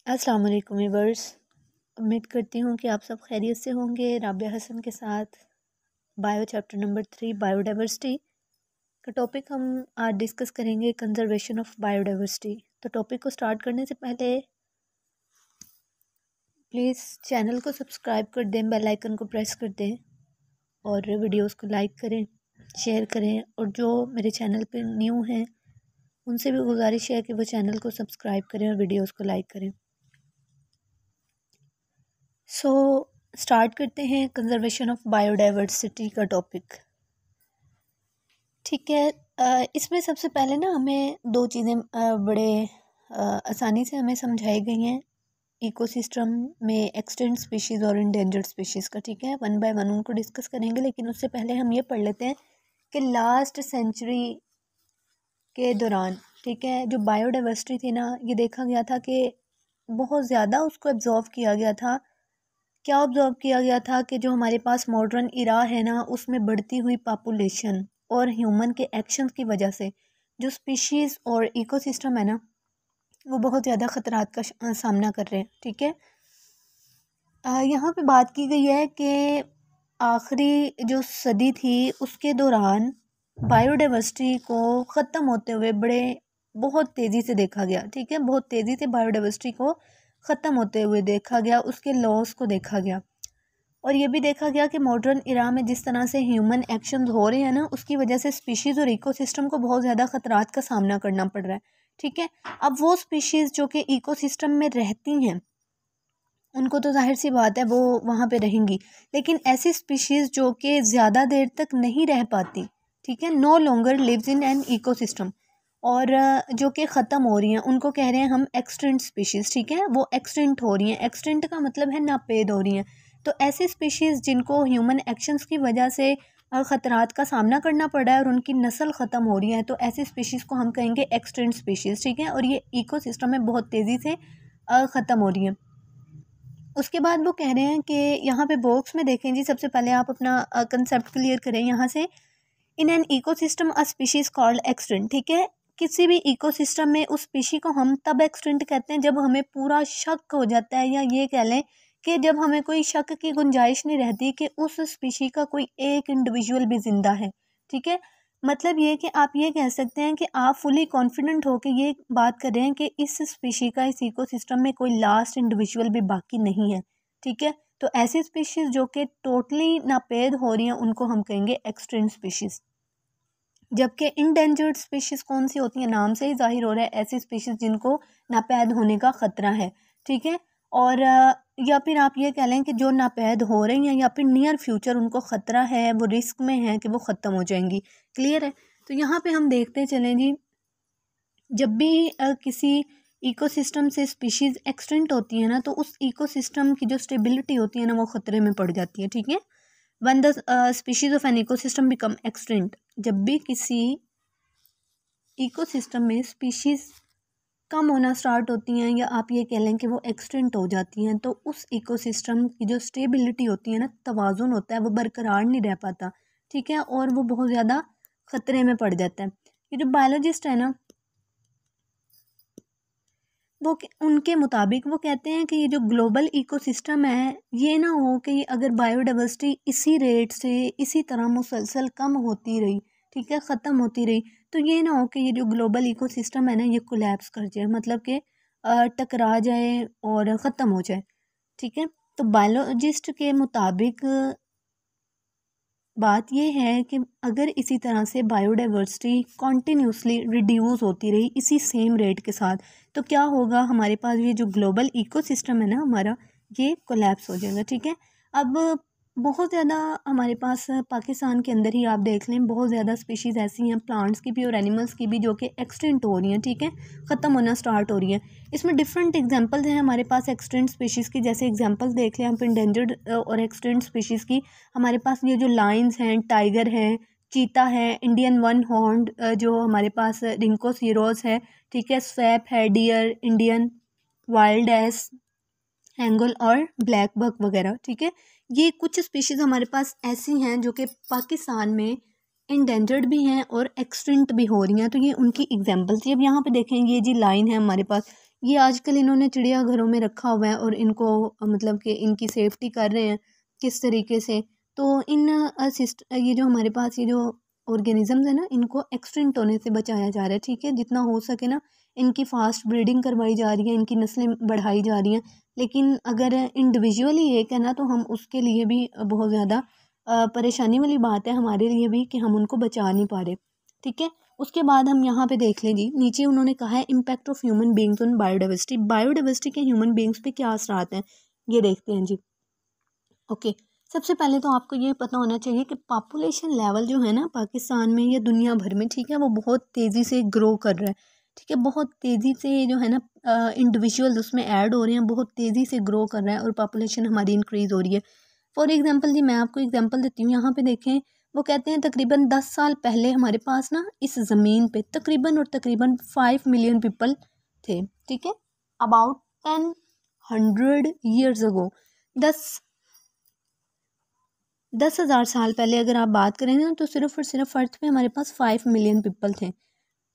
अस्सलाम वालेकुम व्यूअर्स। उम्मीद करती हूँ कि आप सब खैरियत से होंगे। राबिया हसन के साथ बायो चैप्टर नंबर 3 बायोडाइवर्सिटी का टॉपिक हम आज डिस्कस करेंगे, कंजर्वेशन ऑफ बायोडाइवर्सिटी। तो टॉपिक को स्टार्ट करने से पहले प्लीज़ चैनल को सब्सक्राइब कर दें, बेल आइकन को प्रेस कर दें और वीडियोस को लाइक करें, शेयर करें। और जो मेरे चैनल पे न्यू हैं उनसे भी गुजारिश है कि वो चैनल को सब्सक्राइब करें और वीडियोस को लाइक करें। स्टार्ट करते हैं कंजर्वेशन ऑफ बायोडाइवर्सिटी का टॉपिक। ठीक है। इसमें सबसे पहले ना हमें दो चीज़ें बड़े आसानी से हमें समझाई गई हैं इकोसिस्टम में एक्सटिंक्ट स्पीशीज़ और इंडेंजर्ड स्पीशीज़ का। ठीक है, वन बाय वन उनको डिस्कस करेंगे, लेकिन उससे पहले हम ये पढ़ लेते हैं कि लास्ट सेंचुरी के दौरान, ठीक है, जो बायोडाइवर्सिटी थी ना, ये देखा गया था कि बहुत ज़्यादा उसको एब्जॉर्व किया गया था। क्या ऑब्जर्व किया गया था कि जो हमारे पास मॉडर्न इरा है ना, उसमें बढ़ती हुई पॉपुलेशन और ह्यूमन के एक्शन की वजह से जो स्पीशीज़ और इकोसिस्टम है ना, वो बहुत ज़्यादा ख़तरात का सामना कर रहे हैं। ठीक है, यहाँ पे बात की गई है कि आखिरी जो सदी थी उसके दौरान बायोडाइवर्सिटी को ख़त्म होते हुए बहुत तेज़ी से देखा गया। ठीक है, बहुत तेज़ी से बायोडाइवर्सिटी को ख़त्म होते हुए देखा गया, उसके लॉस को देखा गया। और ये भी देखा गया कि मॉडर्न इरा में जिस तरह से ह्यूमन एक्शंस हो रहे हैं ना, उसकी वजह से स्पीशीज़ और इकोसिस्टम को बहुत ज़्यादा ख़तरात का सामना करना पड़ रहा है। ठीक है, अब वो स्पीशीज़ जो कि इकोसिस्टम में रहती हैं उनको तो जाहिर सी बात है वो वहाँ पे रहेंगी, लेकिन ऐसी स्पीशीज़ जो कि ज़्यादा देर तक नहीं रह पाती, ठीक है, no longer lives in an ecosystem, और जो कि ख़त्म हो रही हैं, उनको कह रहे हैं हम एक्सटिंक्ट स्पीशीज़। ठीक है, वो एक्सटिंक्ट हो रही हैं। एक्सटिंक्ट का मतलब है नापेद हो रही हैं। तो ऐसी स्पीशीज़ जिनको ह्यूमन एक्शंस की वजह से ख़तरात का सामना करना पड़ रहा है और उनकी नस्ल ख़त्म हो रही है, तो ऐसी स्पीशीज़ को हम कहेंगे एक्सटिंक्ट स्पीशीज़। ठीक है, और ये इकोसिस्टम में बहुत तेज़ी से ख़त्म हो रही हैं। उसके बाद वो कह रहे हैं कि यहाँ पे बॉक्स में देखें जी, सबसे पहले आप अपना कंसेप्ट क्लियर करें यहाँ से। इन an ecosystem a species called extinct. ठीक है, किसी भी इकोसिस्टम में उस स्पीशी को हम तब एक्सटिंक्ट कहते हैं जब हमें पूरा शक हो जाता है, या ये कह लें कि जब हमें कोई शक की गुंजाइश नहीं रहती कि उस स्पीशी का कोई एक इंडिविजुअल भी जिंदा है। ठीक है, मतलब ये कि आप ये कह सकते हैं कि आप फुली कॉन्फिडेंट हो के ये बात कर रहे हैं कि इस स्पीशी का इस इकोसिस्टम में कोई लास्ट इंडिविजुअल भी बाकी नहीं है। ठीक है, तो ऐसी स्पीशीज़ जो कि टोटली नापेद हो रही हैं उनको हम कहेंगे एक्सटिंक्ट स्पीशीज़। जबकि इंडेंजर्ड स्पीशीज़ कौन सी होती हैं, नाम से ही जाहिर हो रहा है, ऐसी स्पीशीज़ जिनको नापैद होने का ख़तरा है। ठीक है, और या फिर आप ये कह लें कि जो नापैद हो रही हैं या फिर नियर फ्यूचर उनको ख़तरा है, वो रिस्क में है कि वो ख़त्म हो जाएंगी। क्लियर है? तो यहाँ पे हम देखते चलें जी, जब भी किसी इकोसिस्टम से स्पीशीज़ एक्सटिंक्ट होती है ना, तो उस इकोसिस्टम की जो स्टेबिलिटी होती है ना, वो ख़तरे में पड़ जाती है। ठीक है, one the species of an ecosystem become extinct, जब भी किसी इकोसिस्टम में स्पीशीज़ कम होना स्टार्ट होती हैं, या आप ये कह लें कि वो एक्सटिंक्ट हो जाती हैं, तो उस इकोसिस्टम की जो स्टेबिलिटी होती है ना, तवाज़ुन होता है, वो बरकरार नहीं रह पाता। ठीक है, और वो बहुत ज़्यादा ख़तरे में पड़ जाता है। ये जो बायोलॉजिस्ट है ना, वो उनके मुताबिक वो कहते हैं कि ये जो ग्लोबल इकोसिस्टम है, ये ना हो कि अगर बायोडाइवर्सिटी इसी रेट से इसी तरह मुसलसल कम होती रही, ठीक है, ख़त्म होती रही, तो ये ना हो कि ये जो ग्लोबल इकोसिस्टम है ना, ये कोलैप्स कर जाए, मतलब कि टकरा जाए और ख़त्म हो जाए। ठीक है, तो बायोलॉजिस्ट के मुताबिक बात यह है कि अगर इसी तरह से बायोडाइवर्सिटी कॉन्टीन्यूसली रिड्यूस होती रही इसी सेम रेट के साथ, तो क्या होगा, हमारे पास ये जो ग्लोबल इकोसिस्टम है ना हमारा, ये कोलैप्स हो जाएगा। ठीक है, अब बहुत ज़्यादा हमारे पास पाकिस्तान के अंदर ही आप देख लें, बहुत ज़्यादा स्पीशीज़ ऐसी हैं, प्लांट्स की भी और एनिमल्स की भी, जो कि एक्सटिंक्ट हो रही हैं। ठीक है, ख़त्म होना स्टार्ट हो रही हैं। इसमें डिफरेंट एग्जांपल्स हैं हमारे पास एक्सटिंक्ट स्पीशीज़ की। जैसे एग्जांपल्स देख लें हम इंडेंजर्ड और एक्सटिंक्ट स्पीशीज़ की। हमारे पास ये जो लाइन्स हैं, टाइगर हैं, चीता है, इंडियन वन हॉर्न्ड जो हमारे पास रिंकोसीरोस है, ठीक है, स्वैप है, डियर, इंडियन वाइल्ड एस, हैंगल और ब्लैक बक वगैरह। ठीक है, ये कुछ स्पीशीज़ हमारे पास ऐसी हैं जो कि पाकिस्तान में इंडेंजर्ड भी हैं और एक्सटिंक्ट भी हो रही हैं। तो ये उनकी एग्जांपल्स थी। अब यहाँ पे देखें, ये जी लाइन है हमारे पास, ये आजकल इन्होंने चिड़ियाघरों में रखा हुआ है और इनको मतलब कि इनकी सेफ्टी कर रहे हैं किस तरीके से। तो इन ये जो हमारे पास ये जो ऑर्गेनिजम्स है ना, इनको एक्सटिंक्ट होने से बचाया जा रहा है, ठीक है। जितना हो सके ना इनकी फास्ट ब्रीडिंग करवाई जा रही है, इनकी नस्लें बढ़ाई जा रही हैं। लेकिन अगर इंडिविजुअली एक है ना, तो हम उसके लिए भी बहुत ज़्यादा परेशानी वाली बात है हमारे लिए भी कि हम उनको बचा नहीं पा रहे, ठीक है। उसके बाद हम यहाँ पे देख लें जी, नीचे उन्होंने कहा है impact of human beings on biodiversity. Biodiversity के ह्यूमन बींग्स पे क्या असरात हैं, ये देखते हैं जी। ओके, सबसे पहले तो आपको ये पता होना चाहिए कि पॉपुलेशन लेवल जो है ना पाकिस्तान में या दुनिया भर में, ठीक है, वो बहुत तेज़ी से ग्रो कर रहा है, ठीक है। बहुत तेज़ी से जो है ना इंडिविजुअल उसमें ऐड हो रहे हैं, बहुत तेज़ी से ग्रो कर रहा है और पॉपुलेशन हमारी इंक्रीज़ हो रही है। फॉर एग्जांपल जी, मैं आपको एग्जांपल देती हूँ, यहाँ पे देखें, वो कहते हैं तकरीबन 10 साल पहले हमारे पास ना इस ज़मीन पे तकरीबन 5 मिलियन पीपल थे, ठीक है। अबाउट 10 years ago, 10,000 साल पहले अगर आप बात करें ना, तो सिर्फ और सिर्फ अर्थ पे हमारे पास 5 मिलियन पीपल थे।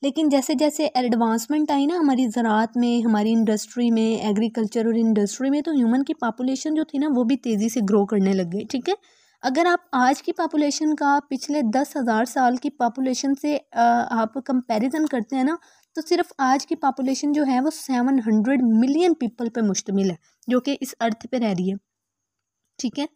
लेकिन जैसे जैसे एडवांसमेंट आई ना हमारी ज़राअत में, हमारी इंडस्ट्री में, एग्रीकल्चर और इंडस्ट्री में, तो ह्यूमन की पॉपुलेशन जो थी ना वो भी तेज़ी से ग्रो करने लग गई, ठीक है। अगर आप आज की पॉपुलेशन का पिछले 10,000 साल की पॉपुलेशन से आप कंपैरिजन करते हैं ना, तो सिर्फ आज की पॉपुलेशन जो है वो 700 मिलियन पीपल पे मुश्तमिल है, जो कि इस अर्थ पे रह रही है, ठीक है।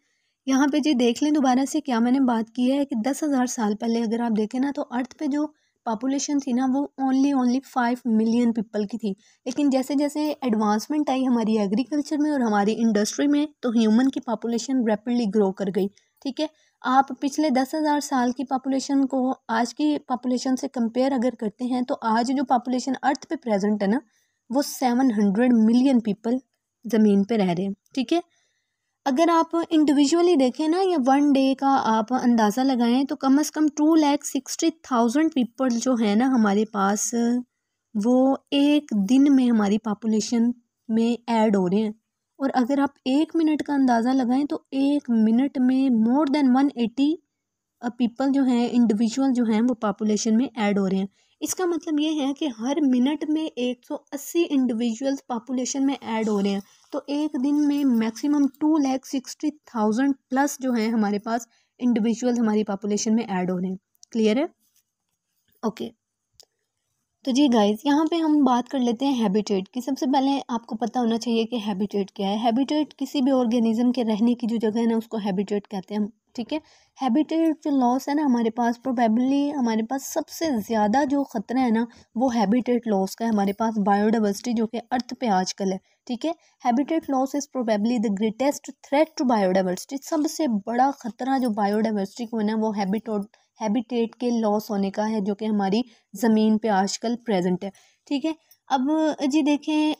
यहाँ पे जी देख लें दोबारा से क्या मैंने बात की है कि 10,000 साल पहले अगर आप देखें ना, तो अर्थ पे जो पॉपुलेशन थी ना वो ओनली 5 मिलियन पीपल की थी। लेकिन जैसे जैसे एडवांसमेंट आई हमारी एग्रीकल्चर में और हमारी इंडस्ट्री में, तो ह्यूमन की पॉपुलेशन रैपिडली ग्रो कर गई, ठीक है। आप पिछले 10,000 साल की पॉपुलेशन को आज की पॉपुलेशन से कंपेयर अगर करते हैं, तो आज जो पॉपुलेशन अर्थ पे प्रेजेंट है ना, वो 700 मिलियन पीपल ज़मीन पे रह रहे हैं, ठीक है। अगर आप इंडिविजुअली देखें ना, या वन डे का आप अंदाज़ा लगाएं, तो कम से कम 2,60,000 पीपल जो है ना हमारे पास, वो एक दिन में हमारी पॉपुलेशन में ऐड हो रहे हैं। और अगर आप 1 मिनट का अंदाज़ा लगाएं, तो 1 मिनट में मोर देन 180 पीपल जो हैं, इंडिविजुअल जो हैं, वो पॉपुलेशन में ऐड हो रहे हैं। इसका मतलब ये है कि हर मिनट में 180 इंडिविजुअल्स पॉपुलेशन में ऐड हो रहे हैं। तो एक दिन में मैक्सिमम 2,60,000 प्लस जो है हमारे पास इंडिविजुअल हमारी पॉपुलेशन में ऐड हो रहे हैं। क्लियर है? ओके, तो जी गाइस, यहाँ पे हम बात कर लेते हैं हैबिटेट की। सबसे पहले आपको पता होना चाहिए कि हैबिटेट क्या है। हैबिटेट किसी भी ऑर्गेनिज्म के रहने की जो जगह है ना, उसको हैबिटेट कहते हैं हम, ठीक है। हैबिटेट जो लॉस है ना हमारे पास, प्रोबेबली हमारे पास सबसे ज़्यादा जो ख़तरा है ना, वो हैबिटेट लॉस का है हमारे पास बायोडाइवर्सिटी जो कि अर्थ पे आजकल है, ठीक है। Habitat loss is probably the greatest threat to biodiversity. सबसे बड़ा ख़तरा जो बायोडाइवर्सिटी को है ना, वो हैबिटेट के लॉस होने का है, जो कि हमारी ज़मीन पे आजकल प्रेजेंट है, ठीक है। अब जी देखें,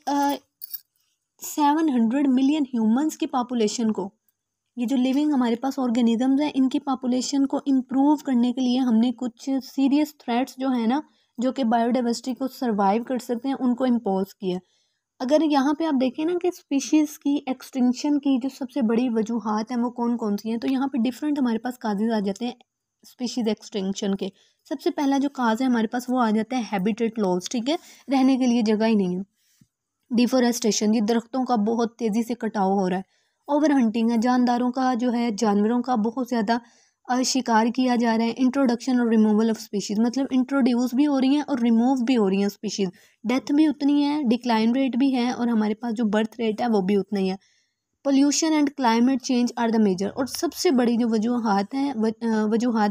700 मिलियन ह्यूमंस की पॉपुलेशन को, ये जो लिविंग हमारे पास ऑर्गेनिजम्स हैं, इनकी पॉपुलेशन को इम्प्रूव करने के लिए हमने कुछ सीरियस थ्रेट्स जो है ना, जो कि बायोडाइवर्सिटी को सर्वाइव कर सकते हैं, उनको इम्पोज किया। अगर यहाँ पे आप देखें ना कि स्पीशीज़ की एक्सटिंक्शन की जो सबसे बड़ी वजूहात हैं वो कौन कौन सी हैं, तो यहाँ पे डिफरेंट हमारे पास काजेज़ आ जाते हैं स्पीशीज़ एक्सटिंक्शन के। सबसे पहला जो काज है हमारे पास, वो आ जाता है हैबिटेट लॉस, ठीक है। रहने के लिए जगह ही नहीं है। डिफोरेस्टेशन, ये दरख्तों का बहुत तेज़ी से कटाव हो रहा है। ओवर हंटिंग है, जानदारों का जो है, जानवरों का बहुत ज़्यादा शिकार किया जा रहा है। इंट्रोडक्शन और रिमूवल ऑफ स्पीशीज़, मतलब इंट्रोड्यूस भी हो रही हैं और रिमूव भी हो रही हैं स्पीशीज़। डेथ भी उतनी है, डिक्लाइन रेट भी है, और हमारे पास जो बर्थ रेट है वो भी उतना ही है। Pollution and climate change are the major, और सबसे बड़ी जो वजूहात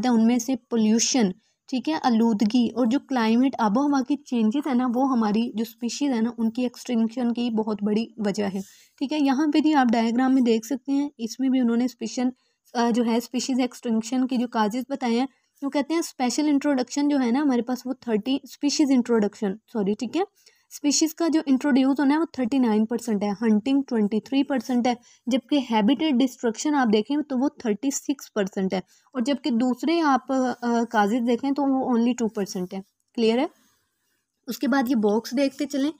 है उनमें से पोल्यूशन, ठीक है, आलूदगी, और जो क्लाइमेट आबो हवा की चेंजेस है ना, वो हमारी जो स्पीशीज़ है ना उनकी एक्सटिंक्शन की बहुत बड़ी वजह है, ठीक है। यहाँ पे भी आप डायग्राम में देख सकते हैं, इसमें भी उन्होंने जो है स्पीशीज़ एक्सटिंक्शन की जो काजेज़ बताए हैं। वो कहते हैं स्पेशल इंट्रोडक्शन जो है ना हमारे पास, वो 30 स्पीशीज़ इंट्रोडक्शन, सॉरी, ठीक है, स्पीशीज़ का जो इंट्रोड्यूस होना है वो 39% है, हंटिंग 23% है, जबकि हैबिटेट डिस्ट्रक्शन आप देखें तो वो 36% है, और जबकि दूसरे आप काजेज देखें तो वो ओनली 2% है। क्लियर है? उसके बाद ये बॉक्स देखते चलें।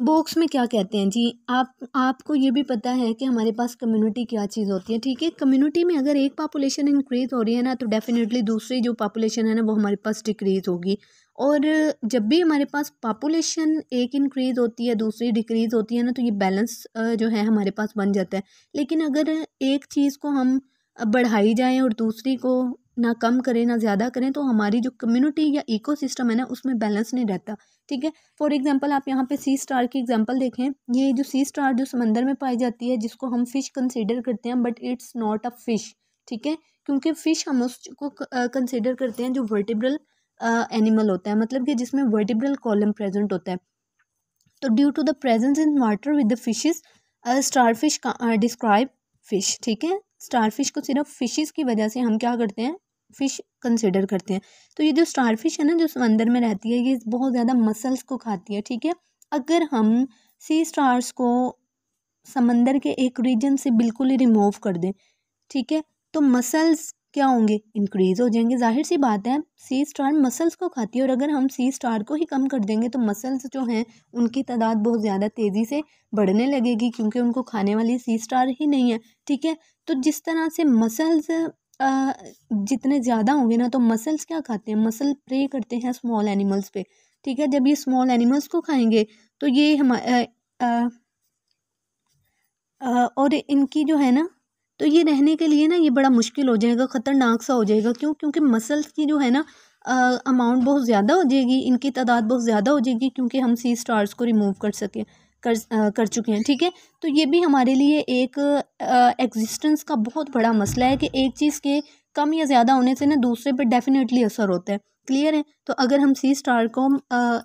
बॉक्स में क्या कहते हैं जी, आपको ये भी पता है कि हमारे पास कम्युनिटी क्या चीज़ होती है, ठीक है। कम्युनिटी में अगर एक पॉपुलेशन इंक्रीज़ हो रही है ना, तो डेफिनेटली दूसरी जो पॉपुलेशन है ना वो हमारे पास डिक्रीज़ होगी। और जब भी हमारे पास पॉपुलेशन एक इंक्रीज़ होती है दूसरी डिक्रीज़ होती है ना, तो ये बैलेंस जो है हमारे पास बन जाता है। लेकिन अगर एक चीज़ को हम बढ़ाई जाएँ और दूसरी को ना कम करें ना ज़्यादा करें, तो हमारी जो कम्युनिटी या इकोसिस्टम है ना उसमें बैलेंस नहीं रहता, ठीक है। फॉर एग्जांपल आप यहाँ पे सी स्टार की एग्जांपल देखें। ये जो सी स्टार जो समंदर में पाई जाती है, जिसको हम फिश कंसीडर करते हैं, but it's not a fish, ठीक है। क्योंकि फिश हम उसको कंसीडर करते हैं जो वर्टिब्रल एनिमल होता है, मतलब कि जिसमें वर्टिब्रल कॉलम प्रेजेंट होता है। तो due to the presence in water with the fishes, starfish describe fish, ठीक है। स्टारफिश को सिर्फ फिशेस की वजह से हम क्या करते हैं, फिश कंसिडर करते हैं। तो ये जो स्टारफिश है ना जो समंदर में रहती है, ये बहुत ज़्यादा मसल्स को खाती है, ठीक है। अगर हम सी स्टार्स को समंदर के एक रीजन से बिल्कुल ही रिमूव कर दें, ठीक है, तो मसल्स क्या होंगे, इंक्रीज हो जाएंगे। जाहिर सी बात है, सी स्टार मसल्स को खाती है, और अगर हम सी स्टार को ही कम कर देंगे तो मसल्स जो हैं उनकी तादाद बहुत ज़्यादा तेज़ी से बढ़ने लगेगी, क्योंकि उनको खाने वाली सी स्टार ही नहीं है, ठीक है। तो जिस तरह से मसल्स जितने ज़्यादा होंगे ना, तो मसल्स क्या खाते हैं, मसल प्रे करते हैं स्मॉल एनिमल्स पे, ठीक है। जब ये स्मॉल एनिमल्स को खाएंगे तो ये और इनकी जो है ना, तो ये रहने के लिए ना ये बड़ा मुश्किल हो जाएगा, ख़तरनाक सा हो जाएगा। क्यों? क्योंकि मसल्स की जो है ना अमाउंट बहुत ज़्यादा हो जाएगी, इनकी तादाद बहुत ज़्यादा हो जाएगी, क्योंकि हम सी स्टार्स को रिमूव कर चुके हैं, ठीक है। तो ये भी हमारे लिए एक एग्जिस्टेंस का बहुत बड़ा मसला है कि एक चीज़ के कम या ज़्यादा होने से ना दूसरे पर डेफिनेटली असर होता है। क्लियर है? तो अगर हम सी स्टार को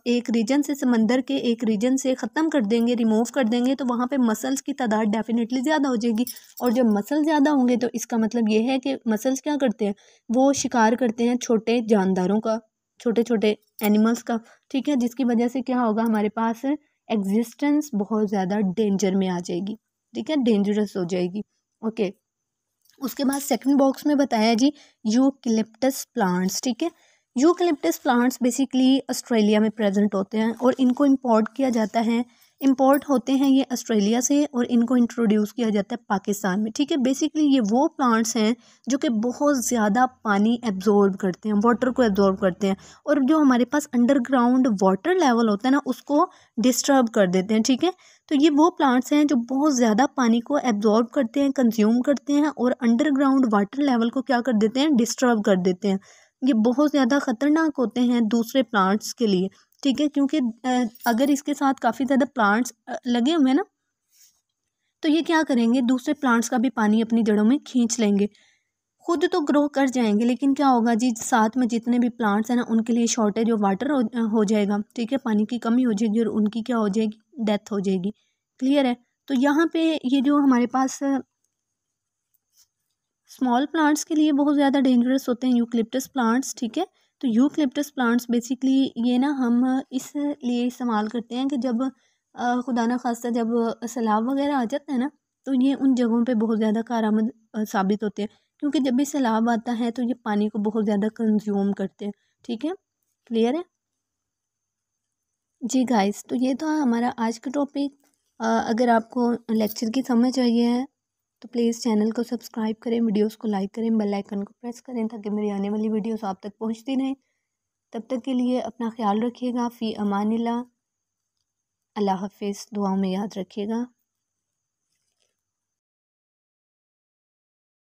एक रीजन से, समंदर के एक रीजन से ख़त्म कर देंगे, रिमूव कर देंगे, तो वहाँ पे मसल्स की तादाद डेफिनेटली ज़्यादा हो जाएगी। और जब मसल ज़्यादा होंगे तो इसका मतलब ये है कि मसल्स क्या करते हैं, वो शिकार करते हैं छोटे जानदारों का, छोटे छोटे एनिमल्स का, ठीक है। जिसकी वजह से क्या होगा, हमारे पास एग्जिस्टेंस बहुत ज़्यादा डेंजर में आ जाएगी, ठीक है, डेंजरस हो जाएगी। ओके, उसके बाद सेकंड बॉक्स में बताया जी यूकलिप्टस प्लांट्स, ठीक है। यूकलिप्टस प्लांट्स बेसिकली ऑस्ट्रेलिया में प्रेजेंट होते हैं और इनको इंपोर्ट किया जाता है, इंपोर्ट होते हैं ये ऑस्ट्रेलिया से, और इनको इंट्रोड्यूस किया जाता है पाकिस्तान में, ठीक है। बेसिकली ये वो प्लांट्स हैं जो कि बहुत ज़्यादा पानी एब्जॉर्ब करते हैं, वाटर को एब्जॉर्ब करते हैं, और जो हमारे पास अंडरग्राउंड वाटर लेवल होता है ना उसको डिस्टर्ब कर देते हैं, ठीक है। तो ये वो प्लांट्स हैं जो बहुत ज़्यादा पानी को एब्जॉर्ब करते हैं, कंज्यूम करते हैं, और अंडरग्राउंड वाटर लेवल को क्या कर देते हैं, डिस्टर्ब कर देते हैं। ये बहुत ज़्यादा ख़तरनाक होते हैं दूसरे प्लांट्स के लिए, ठीक है। क्योंकि अगर इसके साथ काफ़ी ज़्यादा प्लांट्स लगे हुए हैं ना, तो ये क्या करेंगे, दूसरे प्लांट्स का भी पानी अपनी जड़ों में खींच लेंगे। खुद तो ग्रो कर जाएंगे, लेकिन क्या होगा जी, साथ में जितने भी प्लांट्स हैं ना उनके लिए शॉर्टेज ऑफ वाटर हो जाएगा, ठीक है, पानी की कमी हो जाएगी, और उनकी क्या हो जाएगी, डेथ हो जाएगी। क्लियर है? तो यहाँ पे ये जो हमारे पास स्मॉल प्लांट्स के लिए बहुत ज़्यादा डेंजरस होते हैं यूकलिप्टस प्लांट्स, ठीक है। तो यूकलिप्टस प्लांट्स बेसिकली ये ना हम इसलिए इस्तेमाल करते हैं कि जब खुदा ना खास्ता जब सैलाब वगैरह आ जाता है ना, तो ये उन जगहों पे बहुत ज़्यादा कारआमद साबित होते हैं, क्योंकि जब भी सैलाब आता है तो ये पानी को बहुत ज़्यादा कंज्यूम करते हैं, ठीक है। क्लियर है जी गाइस? तो ये था हमारा आज का टॉपिक। अगर आपको लेक्चर की समझ आई है तो प्लीज़ चैनल को सब्सक्राइब करें, वीडियोस को लाइक करें, बेल आइकन को प्रेस करें, ताकि मेरी आने वाली वीडियोस आप तक पहुंचती रहें। तब तक के लिए अपना ख्याल रखिएगा। फ़ी अमानिल्लाह। अल्लाह हाफिज़। दुआओं में याद रखिएगा।